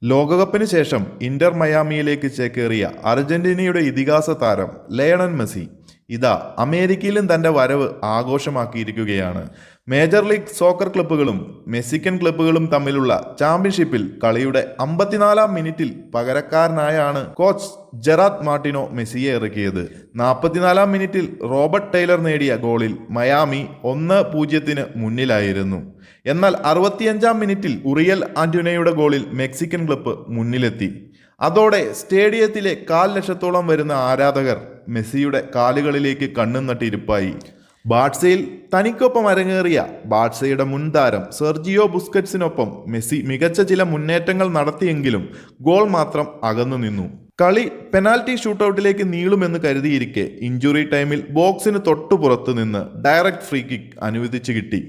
ലോകകപ്പിന് ശേഷം ഇന്റർ മയാമിയിലേക്ക് ചേക്കേറിയ അർജന്റീനയുടെ ഇതിഹാസ താരം ലയണൽ മെസ്സി ഇതാ അമേരിക്കയിലും തന്റെ വരവ് ആഘോഷമാക്കിയിരിക്കുകയാണ്. മേജർ ലീഗ് സോക്കർ ക്ലബ്ബുകളും മെക്സിക്കൻ ക്ലബ്ബുകളും തമ്മിലുള്ള ചാമ്പ്യൻഷിപ്പിൽ കളിയുടെ 54-ാം മിനിറ്റിൽ പകരക്കാരനായാണ് കോച്ച് ജെറാർഡ് മാർട്ടിനോ മെസ്സിയെ ഇറക്കിയത്. 44-ാം മിനിറ്റിൽ റോബർട്ട് ടൈലർ നേടിയ ഗോളിൽ മയാമി 1-0 മുന്നിലായിരുന്നു. എന്നാൽ 65-ാം മിനിറ്റിൽ ഉറിയൽ ആന്റോണിയോയുടെ ഗോളിൽ മെക്സിക്കൻ ക്ലബ്ബ് മുന്നിലെത്തി. അതോടെ സ്റ്റേഡിയത്തിലെ 1,00,000-ത്തോളം വരുന്ന ആരാധകർ മെസ്സിയുടെ കാലുകളിലേക്ക് കണ്ണും നട്ടിരിപ്പായി. ബാഴ്സയിൽ തനിക്കൊപ്പം അരങ്ങേറിയ ബാഴ്സയുടെ മുൻതാരം സെർജിയോ ബുസ്കറ്റ്സിനൊപ്പം മെസ്സി മികച്ച ചില മുന്നേറ്റങ്ങൾ നടത്തിയെങ്കിലും ഗോൾ മാത്രം അകന്നു നിന്നു. കളി പെനാൽറ്റി ഷൂട്ടൌട്ടിലേക്ക് നീളുമെന്ന് കരുതിയിരിക്കെ ഇഞ്ചുറി ടൈമിൽ ബോക്സിന് തൊട്ടുപുറത്തു നിന്ന് ഡയറക്റ്റ് ഫ്രീ കിക്ക് അനുവദിച്ചു കിട്ടി.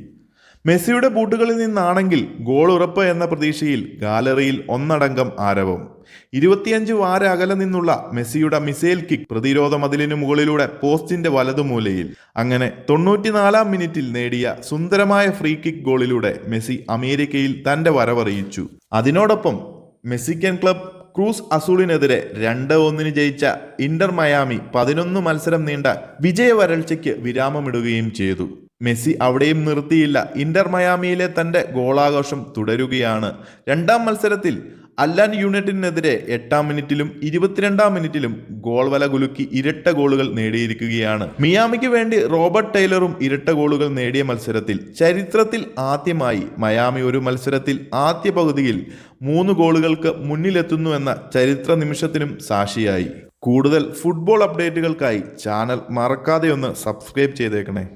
മെസ്സിയുടെ ബൂട്ടുകളിൽ നിന്നാണെങ്കിൽ ഗോൾ ഉറപ്പ് എന്ന പ്രതീക്ഷയിൽ ഗാലറിയിൽ ഒന്നടങ്കം ആരവം. 25 വാര അകലെ നിന്നുള്ള മെസ്സിയുടെ മിസൈൽ കിക്ക് പ്രതിരോധ മതിലിനു മുകളിലൂടെ പോസ്റ്റിന്റെ വലതുമൂലയിൽ. അങ്ങനെ 94-ാം മിനിറ്റിൽ നേടിയ സുന്ദരമായ ഫ്രീ കിക്ക് ഗോളിലൂടെ മെസ്സി അമേരിക്കയിൽ തന്റെ വരവറിയിച്ചു. അതിനോടൊപ്പം മെക്സിക്കൻ ക്ലബ് ക്രൂസ് അസൂളിനെതിരെ 2-1 ജയിച്ച ഇന്റർ മയാമി 11 മത്സരം നീണ്ട വിജയ വരൾച്ചയ്ക്ക് വിരാമമിടുകയും ചെയ്തു. മെസ്സി അവിടെയും നിർത്തിയില്ല. ഇന്റർ മയാമിയിലെ തന്റെ ഗോളാഘോഷം തുടരുകയാണ്. 2-ാം മത്സരത്തിൽ അല്ലാൻ യുണൈറ്റഡിനെതിരെ 8-ാം മിനിറ്റിലും 22-ാം മിനിറ്റിലും ഗോൾ വല കുലുക്കി ഇരട്ട ഗോളുകൾ നേടിയിരിക്കുകയാണ്. മിയാമിക്ക് വേണ്ടി റോബർട്ട് ടൈലറും ഇരട്ട ഗോളുകൾ നേടിയ മത്സരത്തിൽ ചരിത്രത്തിൽ ആദ്യമായി മയാമി ഒരു മത്സരത്തിൽ ആദ്യ പകുതിയിൽ 3 ഗോളുകൾക്ക് മുന്നിലെത്തുന്നു എന്ന ചരിത്ര നിമിഷത്തിനും സാക്ഷിയായി. കൂടുതൽ ഫുട്ബോൾ അപ്ഡേറ്റുകൾക്കായി ചാനൽ മറക്കാതെ ഒന്ന് സബ്സ്ക്രൈബ് ചെയ്തേക്കണേ.